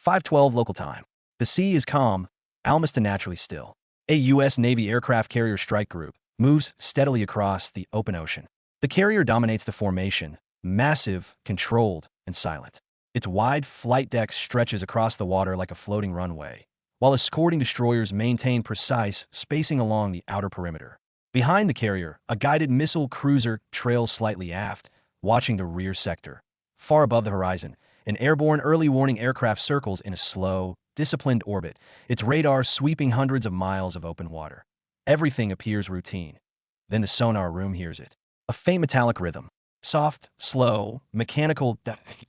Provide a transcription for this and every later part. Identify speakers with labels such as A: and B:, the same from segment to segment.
A: 5:12 local time. The sea is calm, almost unnaturally still. A U.S. Navy aircraft carrier strike group moves steadily across the open ocean. The carrier dominates the formation, massive, controlled, and silent. Its wide flight deck stretches across the water like a floating runway, while escorting destroyers maintain precise spacing along the outer perimeter. Behind the carrier, a guided missile cruiser trails slightly aft, watching the rear sector. Far above the horizon, an airborne early warning aircraft circles in a slow, disciplined orbit, its radar sweeping hundreds of miles of open water. Everything appears routine. Then the sonar room hears it. A faint metallic rhythm. Soft, slow, mechanical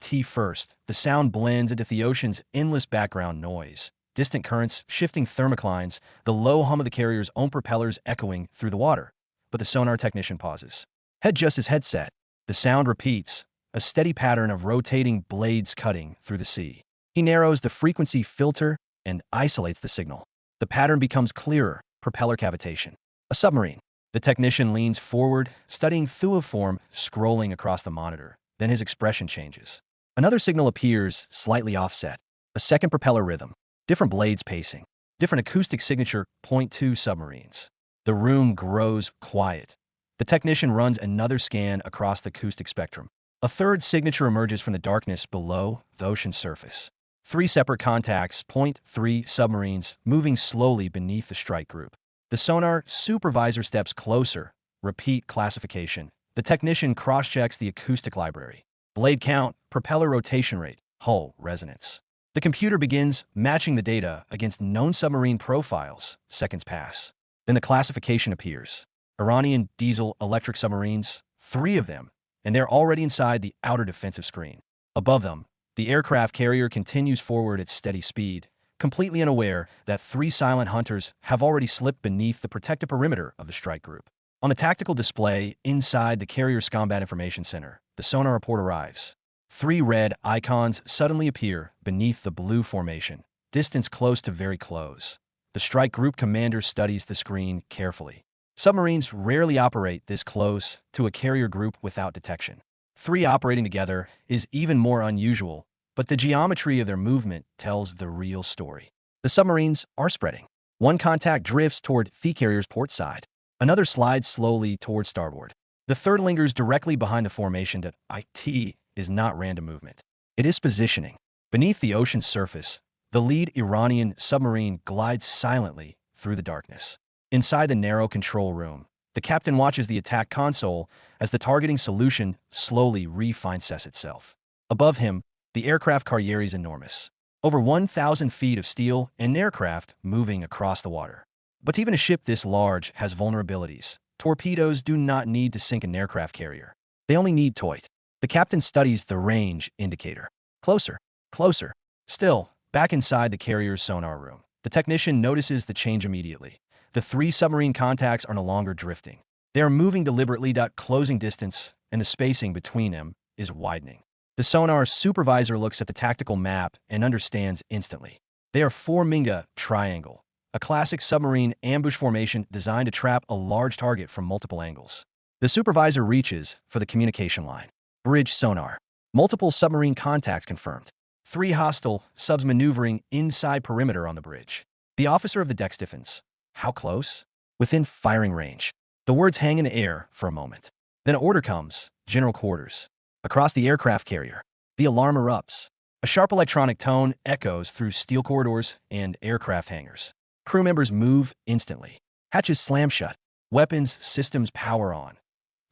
A: T first, the sound blends into the ocean's endless background noise. Distant currents, shifting thermoclines, the low hum of the carrier's own propellers echoing through the water. But the sonar technician pauses. Head adjusts his headset. The sound repeats, a steady pattern of rotating blades cutting through the sea. He narrows the frequency filter and isolates the signal. The pattern becomes clearer, propeller cavitation. A submarine. The technician leans forward, studying thuiform scrolling across the monitor. Then his expression changes. Another signal appears, slightly offset. A second propeller rhythm. Different blades pacing. Different acoustic signature. .2 submarines. The room grows quiet. The technician runs another scan across the acoustic spectrum. A third signature emerges from the darkness below the ocean surface. 3 separate contacts. .3 submarines moving slowly beneath the strike group. The sonar supervisor steps closer. Repeat classification. The technician cross-checks the acoustic library. Blade count, propeller rotation rate, hull resonance. The computer begins matching the data against known submarine profiles. Seconds pass. Then the classification appears. Iranian diesel-electric submarines, 3 of them, and they're already inside the outer defensive screen. Above them, the aircraft carrier continues forward at steady speed, completely unaware that 3 silent hunters have already slipped beneath the protective perimeter of the strike group. On the tactical display inside the carrier's combat information center, the sonar report arrives. 3 red icons suddenly appear beneath the blue formation, distance close to very close. The strike group commander studies the screen carefully. Submarines rarely operate this close to a carrier group without detection. 3 operating together is even more unusual, but the geometry of their movement tells the real story. The submarines are spreading. One contact drifts toward the carrier's port side. Another slides slowly toward starboard. The third lingers directly behind the formation. That IT is not random movement. It is positioning. Beneath the ocean's surface, the lead Iranian submarine glides silently through the darkness. Inside the narrow control room, the captain watches the attack console as the targeting solution slowly refines itself. Above him, the aircraft carrier is enormous. Over 1,000 feet of steel and aircraft moving across the water. But even a ship this large has vulnerabilities. Torpedoes do not need to sink an aircraft carrier. They only need toit. The captain studies the range indicator. Closer, closer. Still, back inside the carrier's sonar room, the technician notices the change immediately. The 3 submarine contacts are no longer drifting. They are moving deliberately. Closing distance, and the spacing between them is widening. The sonar supervisor looks at the tactical map and understands instantly. They are forming a triangle, a classic submarine ambush formation designed to trap a large target from multiple angles. The supervisor reaches for the communication line. Bridge sonar. Multiple submarine contacts confirmed. 3 hostile subs maneuvering inside perimeter on the bridge. The officer of the deck stiffens. How close? Within firing range. The words hang in the air for a moment. Then an order comes. General quarters. Across the aircraft carrier, the alarm erupts. A sharp electronic tone echoes through steel corridors and aircraft hangars. Crew members move instantly. Hatches slam shut. Weapons systems power on.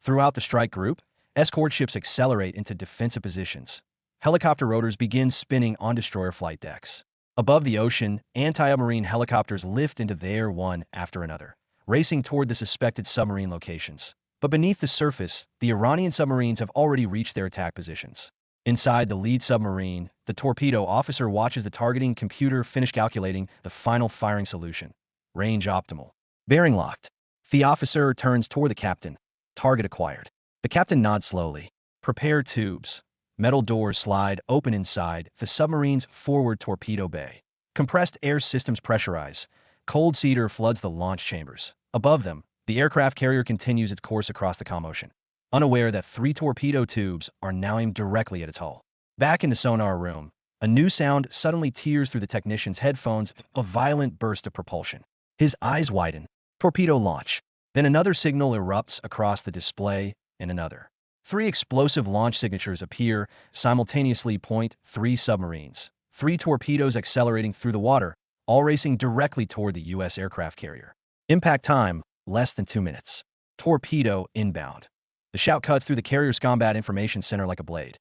A: Throughout the strike group, escort ships accelerate into defensive positions. Helicopter rotors begin spinning on destroyer flight decks. Above the ocean, anti-submarine helicopters lift into the air one after another, racing toward the suspected submarine locations. But beneath the surface, the Iranian submarines have already reached their attack positions. Inside the lead submarine, the torpedo officer watches the targeting computer finish calculating the final firing solution. Range optimal. Bearing locked. The officer turns toward the captain. Target acquired. The captain nods slowly. Prepare tubes. Metal doors slide open inside the submarine's forward torpedo bay. Compressed air systems pressurize. Cold cedar floods the launch chambers. Above them, the aircraft carrier continues its course across the calm ocean, unaware that 3 torpedo tubes are now aimed directly at its hull. Back in the sonar room, A new sound suddenly tears through the technician's headphones, a violent burst of propulsion. His eyes widen. Torpedo launch. Then another signal erupts across the display, and another. Three explosive launch signatures appear, simultaneously point three submarines. Three torpedoes accelerating through the water, all racing directly toward the U.S. aircraft carrier. Impact time, less than 2 minutes. Torpedo inbound. The shout cuts through the carrier's combat information center like a blade.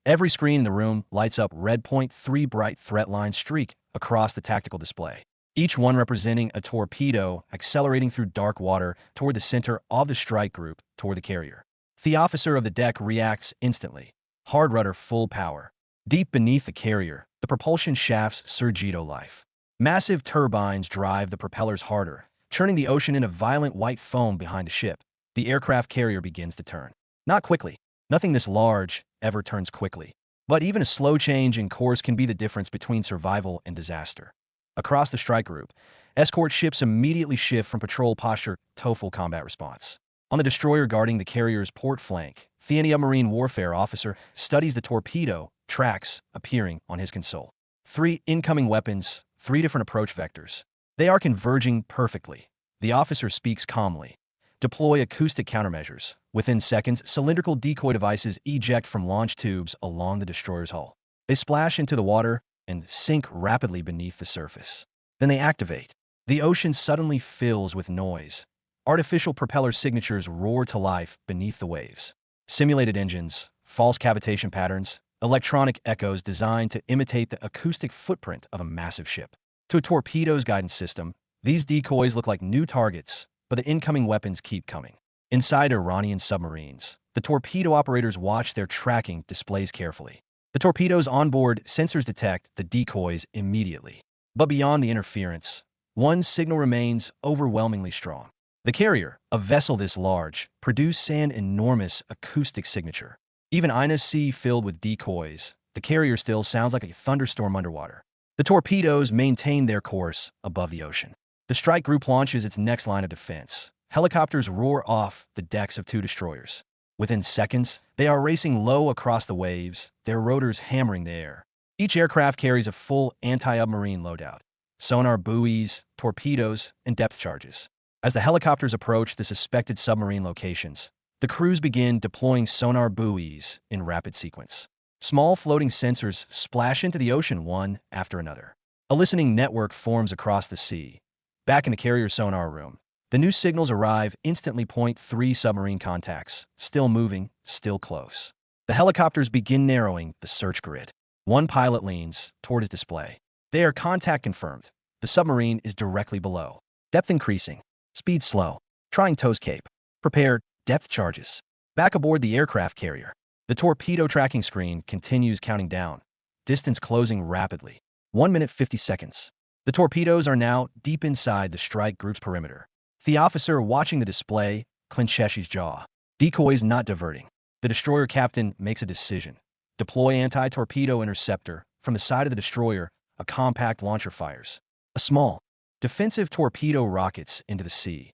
A: Every screen in the room lights up red point, three bright threat lines streak across the tactical display, each one representing a torpedo accelerating through dark water toward the center of the strike group, toward the carrier. The officer of the deck reacts instantly. Hard rudder full power. Deep beneath the carrier, the propulsion shafts surge life. Massive turbines drive the propellers harder, churning the ocean into violent white foam behind the ship. The aircraft carrier begins to turn. Not quickly. Nothing this large ever turns quickly. But even a slow change in course can be the difference between survival and disaster. Across the strike group, escort ships immediately shift from patrol posture to full combat response. On the destroyer guarding the carrier's port flank, the marine warfare officer studies the torpedo tracks appearing on his console. 3 incoming weapons, 3 different approach vectors. They are converging perfectly. The officer speaks calmly. Deploy acoustic countermeasures. Within seconds, cylindrical decoy devices eject from launch tubes along the destroyer's hull. They splash into the water and sink rapidly beneath the surface. Then they activate. The ocean suddenly fills with noise. Artificial propeller signatures roar to life beneath the waves. Simulated engines, false cavitation patterns, electronic echoes designed to imitate the acoustic footprint of a massive ship. To a torpedo's guidance system, these decoys look like new targets, but the incoming weapons keep coming. Inside Iranian submarines, the torpedo operators watch their tracking displays carefully. The torpedo's onboard sensors detect the decoys immediately. But beyond the interference, one signal remains overwhelmingly strong. The carrier, a vessel this large, produced an enormous acoustic signature. Even in a sea filled with decoys, the carrier still sounds like a thunderstorm underwater. The torpedoes maintain their course above the ocean. The strike group launches its next line of defense. Helicopters roar off the decks of 2 destroyers. Within seconds, they are racing low across the waves, their rotors hammering the air. Each aircraft carries a full anti-submarine loadout. Sonar buoys, torpedoes, and depth charges. As the helicopters approach the suspected submarine locations, the crews begin deploying sonar buoys in rapid sequence. Small floating sensors splash into the ocean one after another. A listening network forms across the sea. Back in the carrier sonar room, the new signals arrive instantly. Point 3 submarine contacts, still moving, still close. The helicopters begin narrowing the search grid. One pilot leans toward his display. They are contact confirmed. The submarine is directly below. Depth increasing. Speed slow. Trying toes cape. Prepare depth charges. Back aboard the aircraft carrier. The torpedo tracking screen continues counting down. Distance closing rapidly. 1 minute 50 seconds. The torpedoes are now deep inside the strike group's perimeter. The officer watching the display clenches his jaw. Decoys not diverting. The destroyer captain makes a decision. Deploy anti-torpedo interceptor. From the side of the destroyer, a compact launcher fires. A small, defensive torpedo rockets into the sea.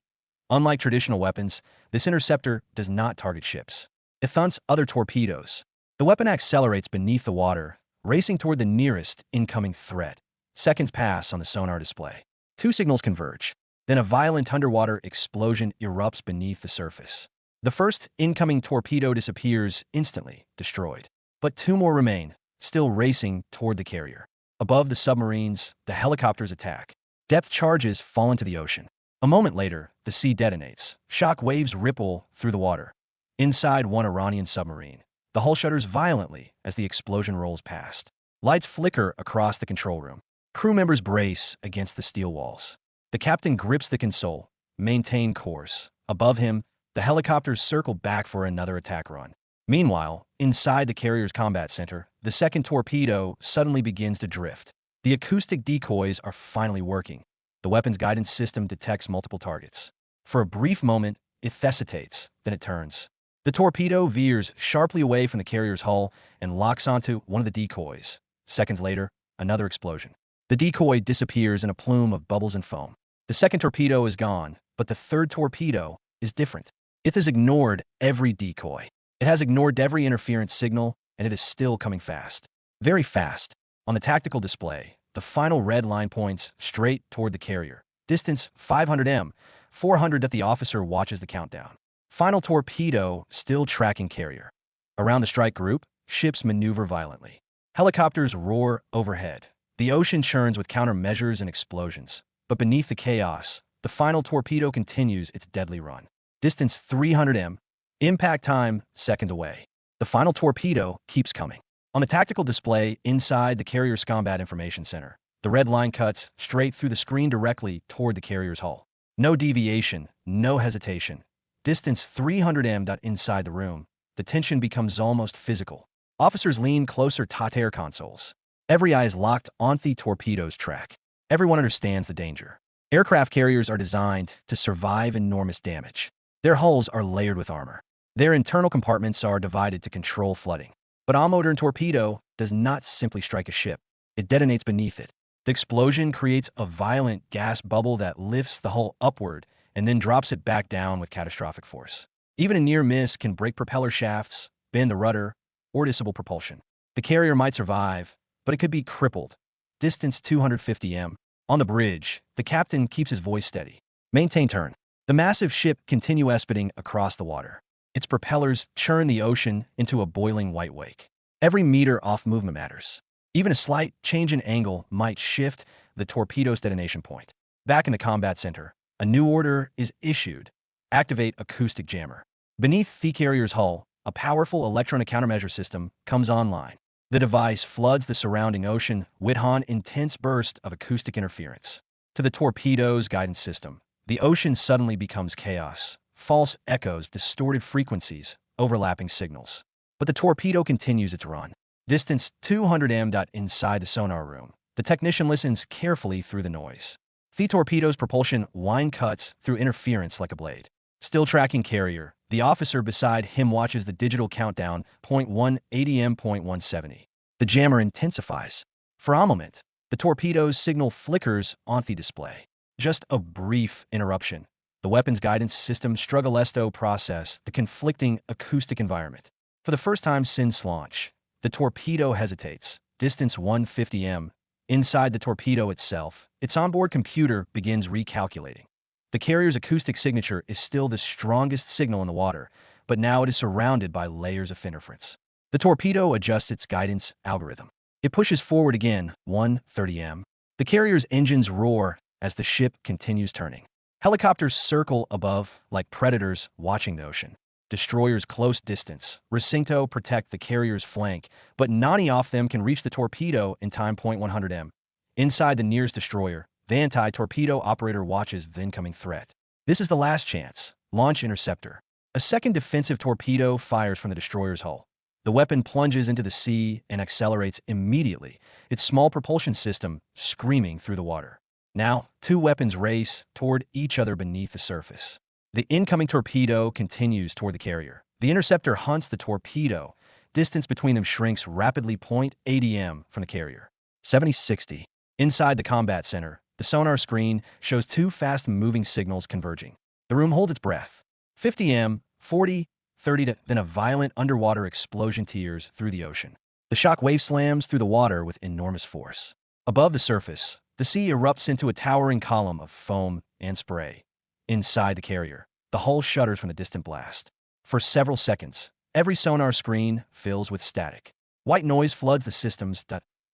A: Unlike traditional weapons, this interceptor does not target ships. It thunts other torpedoes. The weapon accelerates beneath the water, racing toward the nearest incoming threat. Seconds pass on the sonar display. 2 signals converge. Then a violent underwater explosion erupts beneath the surface. The first incoming torpedo disappears instantly, destroyed. But 2 more remain, still racing toward the carrier. Above the submarines, the helicopters attack. Depth charges fall into the ocean. A moment later, the sea detonates. Shock waves ripple through the water. Inside one Iranian submarine, the hull shudders violently as the explosion rolls past. Lights flicker across the control room. Crew members brace against the steel walls. The captain grips the console. Maintain course. Above him, the helicopters circle back for another attack run. Meanwhile, inside the carrier's combat center, the second torpedo suddenly begins to drift. The acoustic decoys are finally working. The weapon's guidance system detects multiple targets. For a brief moment, it hesitates, then it turns. The torpedo veers sharply away from the carrier's hull and locks onto one of the decoys. Seconds later, another explosion. The decoy disappears in a plume of bubbles and foam. The second torpedo is gone, but the third torpedo is different. It has ignored every decoy. It has ignored every interference signal, and it is still coming fast. Very fast. On the tactical display, the final red line points straight toward the carrier. Distance 500 m, 400 that the officer watches the countdown. Final torpedo still tracking carrier. Around the strike group, ships maneuver violently. Helicopters roar overhead. The ocean churns with countermeasures and explosions. But beneath the chaos, the final torpedo continues its deadly run. Distance 300 m, impact time seconds away. The final torpedo keeps coming. On the tactical display inside the carrier's combat information center, the red line cuts straight through the screen directly toward the carrier's hull. No deviation, no hesitation. Distance 300 m. Inside the room, the tension becomes almost physical. Officers lean closer to air consoles. Every eye is locked on the torpedo's track. Everyone understands the danger. Aircraft carriers are designed to survive enormous damage. Their hulls are layered with armor. Their internal compartments are divided to control flooding. But a modern torpedo does not simply strike a ship. It detonates beneath it. The explosion creates a violent gas bubble that lifts the hull upward and then drops it back down with catastrophic force. Even a near miss can break propeller shafts, bend the rudder, or disable propulsion. The carrier might survive, but it could be crippled. Distance 250 m. On the bridge, the captain keeps his voice steady. Maintain turn. The massive ship continues speeding across the water. Its propellers churn the ocean into a boiling white wake. Every meter off movement matters. Even a slight change in angle might shift the torpedo's detonation point. Back in the combat center, a new order is issued. Activate acoustic jammer. Beneath the carrier's hull, a powerful electronic countermeasure system comes online. The device floods the surrounding ocean with an intense burst of acoustic interference. To the torpedo's guidance system, the ocean suddenly becomes chaos. False echoes, distorted frequencies, overlapping signals. But the torpedo continues its run. Distance 200 m. Inside the sonar room, the technician listens carefully through the noise. The torpedo's propulsion wind cuts through interference like a blade. Still tracking carrier, the officer beside him watches the digital countdown, 180 m, 170. The jammer intensifies. For a moment, the torpedo's signal flickers on the display. Just a brief interruption. The weapons guidance system struggles to process the conflicting acoustic environment. For the first time since launch, the torpedo hesitates. Distance 150 m. Inside the torpedo itself, its onboard computer begins recalculating. The carrier's acoustic signature is still the strongest signal in the water, but now it is surrounded by layers of interference. The torpedo adjusts its guidance algorithm. It pushes forward again, 130 m. The carrier's engines roar as the ship continues turning. Helicopters circle above like predators watching the ocean. Destroyers close distance. Recinto protect the carrier's flank, but none of them can reach the torpedo in time, 100 m. Inside the nearest destroyer, the anti-torpedo operator watches the incoming threat. This is the last chance. Launch interceptor. A second defensive torpedo fires from the destroyer's hull. The weapon plunges into the sea and accelerates immediately, its small propulsion system screaming through the water. Now, two weapons race toward each other beneath the surface. The incoming torpedo continues toward the carrier. The interceptor hunts the torpedo. Distance between them shrinks rapidly, 80 m from the carrier. 70-60. Inside the combat center, the sonar screen shows two fast-moving signals converging. The room holds its breath. 50 m, 40, 30, then a violent underwater explosion tears through the ocean. The shock wave slams through the water with enormous force. Above the surface, the sea erupts into a towering column of foam and spray. Inside the carrier, the hull shudders from the distant blast. For several seconds, every sonar screen fills with static. White noise floods the systems.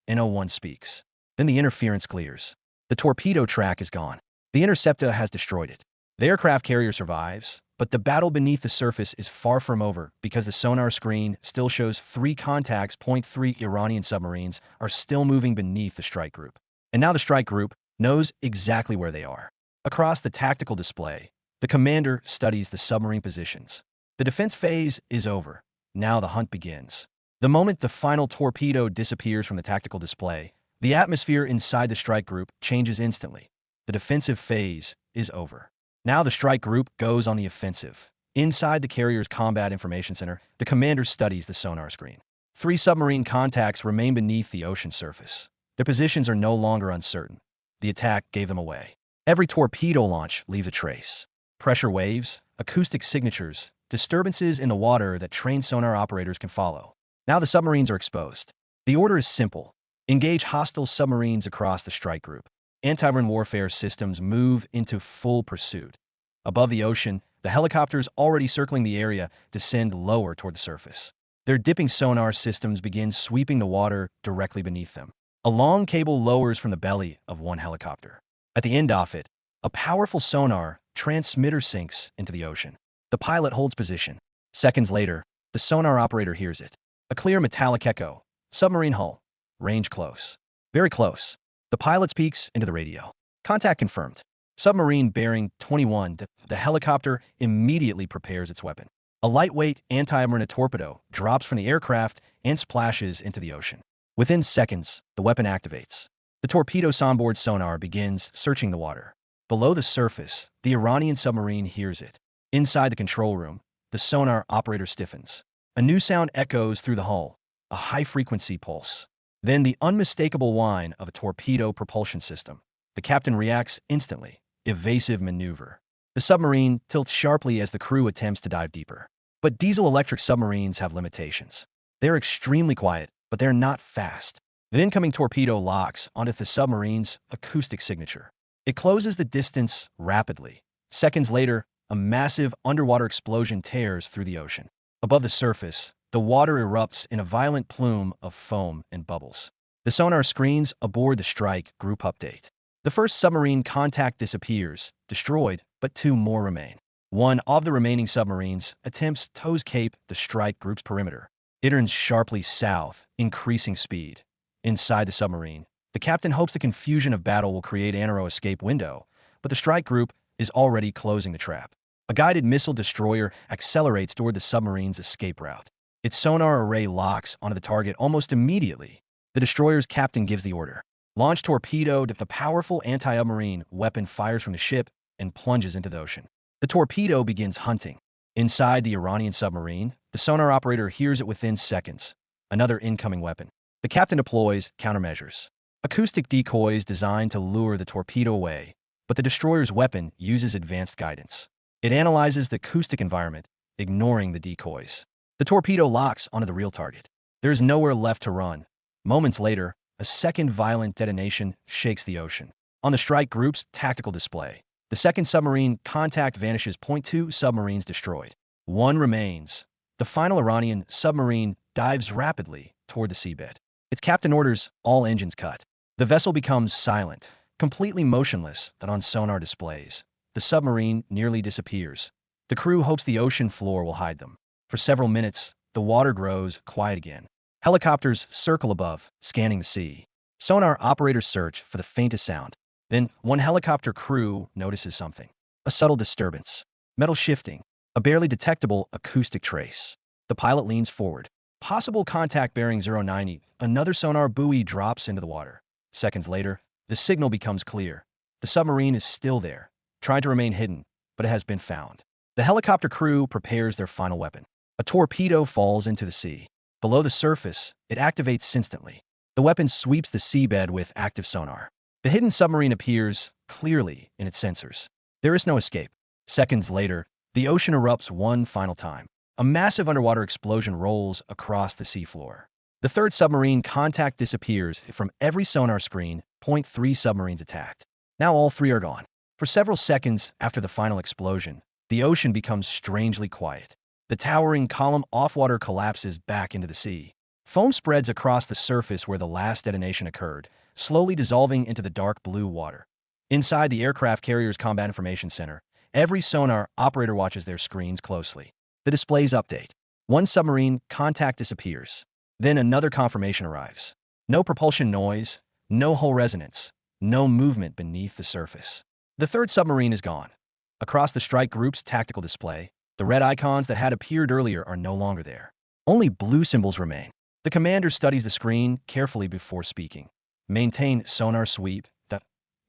A: No one speaks. Then the interference clears. The torpedo track is gone. The interceptor has destroyed it. The aircraft carrier survives, but the battle beneath the surface is far from over because the sonar screen still shows 3 contacts. 3 Iranian submarines are still moving beneath the strike group. And now the strike group knows exactly where they are. Across the tactical display, the commander studies the submarine positions. The defense phase is over. Now the hunt begins. The moment the final torpedo disappears from the tactical display, the atmosphere inside the strike group changes instantly. The defensive phase is over. Now the strike group goes on the offensive. Inside the carrier's combat information center, the commander studies the sonar screen. 3 submarine contacts remain beneath the ocean surface. Their positions are no longer uncertain. The attack gave them away. Every torpedo launch leaves a trace. Pressure waves, acoustic signatures, disturbances in the water that trained sonar operators can follow. Now the submarines are exposed. The order is simple. Engage hostile submarines across the strike group. Anti-marine warfare systems move into full pursuit. Above the ocean, the helicopters already circling the area descend lower toward the surface. Their dipping sonar systems begin sweeping the water directly beneath them. A long cable lowers from the belly of one helicopter. At the end of it, a powerful sonar transmitter sinks into the ocean. The pilot holds position. Seconds later, the sonar operator hears it. A clear metallic echo. Submarine hull. Range close. Very close. The pilot speaks into the radio. Contact confirmed. Submarine bearing 21. The helicopter immediately prepares its weapon. A lightweight anti-marine torpedo drops from the aircraft and splashes into the ocean. Within seconds, the weapon activates. The torpedo's onboard sonar begins searching the water. Below the surface, the Iranian submarine hears it. Inside the control room, the sonar operator stiffens. A new sound echoes through the hull, a high-frequency pulse. Then the unmistakable whine of a torpedo propulsion system. The captain reacts instantly. Evasive maneuver. The submarine tilts sharply as the crew attempts to dive deeper. But diesel-electric submarines have limitations. They're extremely quiet, but they're not fast. The incoming torpedo locks onto the submarine's acoustic signature. It closes the distance rapidly. Seconds later, a massive underwater explosion tears through the ocean. Above the surface, the water erupts in a violent plume of foam and bubbles. The sonar screens aboard the strike group update. The first submarine contact disappears, destroyed, but two more remain. One of the remaining submarines attempts to escape the strike group's perimeter. It turns sharply south, increasing speed. Inside the submarine, the captain hopes the confusion of battle will create an narrow escape window, but the strike group is already closing the trap. A guided missile destroyer accelerates toward the submarine's escape route. Its sonar array locks onto the target almost immediately. The destroyer's captain gives the order. Launch torpedo. The powerful anti-submarine weapon fires from the ship and plunges into the ocean. The torpedo begins hunting. Inside the Iranian submarine, the sonar operator hears it within seconds. Another incoming weapon. The captain deploys countermeasures. Acoustic decoys designed to lure the torpedo away, but the destroyer's weapon uses advanced guidance. It analyzes the acoustic environment, ignoring the decoys. The torpedo locks onto the real target. There is nowhere left to run. Moments later, a second violent detonation shakes the ocean. On the strike group's tactical display, the second submarine contact vanishes. 2 submarines destroyed. One remains. The final Iranian submarine dives rapidly toward the seabed. Its captain orders all engines cut. The vessel becomes silent, completely motionless on sonar displays. The submarine nearly disappears. The crew hopes the ocean floor will hide them. For several minutes, the water grows quiet again. Helicopters circle above, scanning the sea. Sonar operators search for the faintest sound. Then, one helicopter crew notices something. A subtle disturbance. Metal shifting. A barely detectable acoustic trace. The pilot leans forward. Possible contact bearing 090. Another sonar buoy drops into the water. Seconds later, the signal becomes clear. The submarine is still there, trying to remain hidden, but it has been found. The helicopter crew prepares their final weapon. A torpedo falls into the sea. Below the surface, it activates instantly. The weapon sweeps the seabed with active sonar. The hidden submarine appears clearly in its sensors. There is no escape. Seconds later, the ocean erupts one final time. A massive underwater explosion rolls across the seafloor. The third submarine contact disappears from every sonar screen. 3 submarines attacked. Now all 3 are gone. For several seconds after the final explosion, the ocean becomes strangely quiet. The towering column of water collapses back into the sea. Foam spreads across the surface where the last detonation occurred, slowly dissolving into the dark blue water. Inside the aircraft carrier's combat information center, every sonar operator watches their screens closely. The displays update. One submarine contact disappears. Then another confirmation arrives. No propulsion noise, no hull resonance, no movement beneath the surface. The third submarine is gone. Across the strike group's tactical display, the red icons that had appeared earlier are no longer there. Only blue symbols remain. The commander studies the screen carefully before speaking. Maintain sonar sweep. The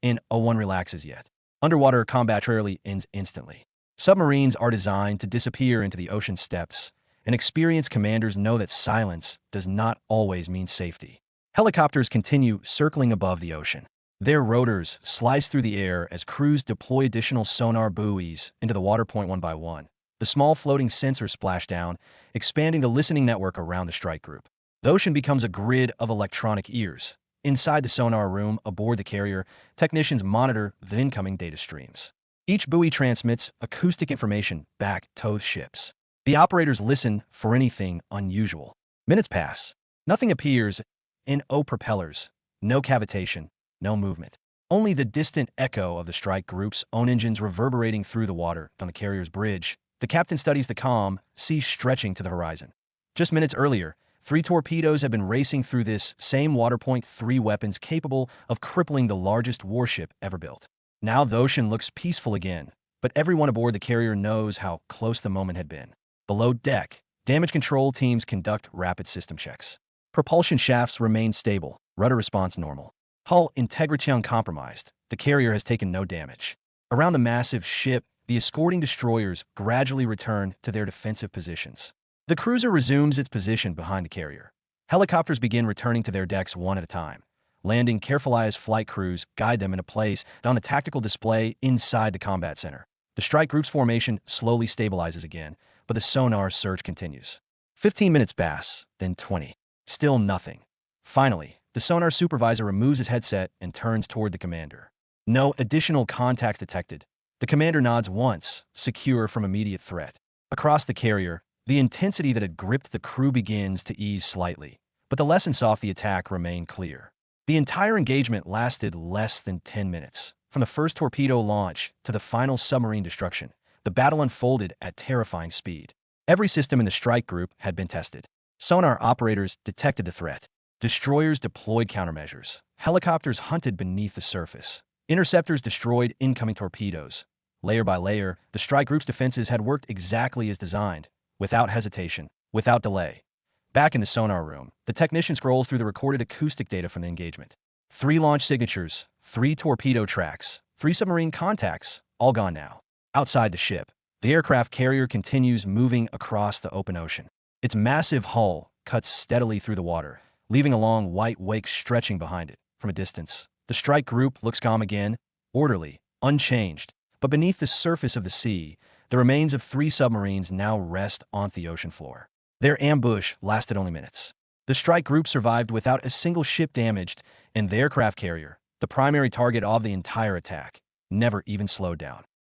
A: N01 relaxes yet. Underwater combat rarely ends instantly. Submarines are designed to disappear into the ocean steppes, and experienced commanders know that silence does not always mean safety. Helicopters continue circling above the ocean. Their rotors slice through the air as crews deploy additional sonar buoys into the water. One by one, the small floating sensors splash down, expanding the listening network around the strike group. The ocean becomes a grid of electronic ears. Inside the sonar room aboard the carrier, technicians monitor the incoming data streams. Each buoy transmits acoustic information back to the ships. The operators listen for anything unusual. Minutes pass. Nothing appears. No propellers, no cavitation, no movement. Only the distant echo of the strike group's own engines reverberating through the water on the carrier's bridge. The captain studies the calm sea stretching to the horizon. Just minutes earlier, 3 torpedoes had been racing through this same water point, 3 weapons capable of crippling the largest warship ever built. Now the ocean looks peaceful again, but everyone aboard the carrier knows how close the moment had been. Below deck, damage control teams conduct rapid system checks. Propulsion shafts remain stable, rudder response normal. Hull integrity uncompromised. The carrier has taken no damage. Around the massive ship, the escorting destroyers gradually return to their defensive positions. The cruiser resumes its position behind the carrier. Helicopters begin returning to their decks one at a time. Landing careful as flight crews guide them into place on the tactical display inside the combat center. The strike group's formation slowly stabilizes again, but the sonar search continues. 15 minutes pass, then 20. Still nothing. Finally, the sonar supervisor removes his headset and turns toward the commander. No additional contacts detected. The commander nods once, secure from immediate threat. Across the carrier, the intensity that had gripped the crew begins to ease slightly, but the lessons off the attack remain clear. The entire engagement lasted less than 10 minutes. From the first torpedo launch to the final submarine destruction, the battle unfolded at terrifying speed. Every system in the strike group had been tested. Sonar operators detected the threat. Destroyers deployed countermeasures. Helicopters hunted beneath the surface. Interceptors destroyed incoming torpedoes. Layer by layer, the strike group's defenses had worked exactly as designed, without hesitation, without delay. Back in the sonar room, the technician scrolls through the recorded acoustic data from the engagement. 3 launch signatures, 3 torpedo tracks, 3 submarine contacts, all gone now. Outside the ship, the aircraft carrier continues moving across the open ocean. Its massive hull cuts steadily through the water, leaving a long white wake stretching behind it. From a distance, the strike group looks calm again, orderly, unchanged. But beneath the surface of the sea, the remains of 3 submarines now rest on the ocean floor. Their ambush lasted only minutes. The strike group survived without a single ship damaged, and the aircraft carrier, the primary target of the entire attack, never even slowed down.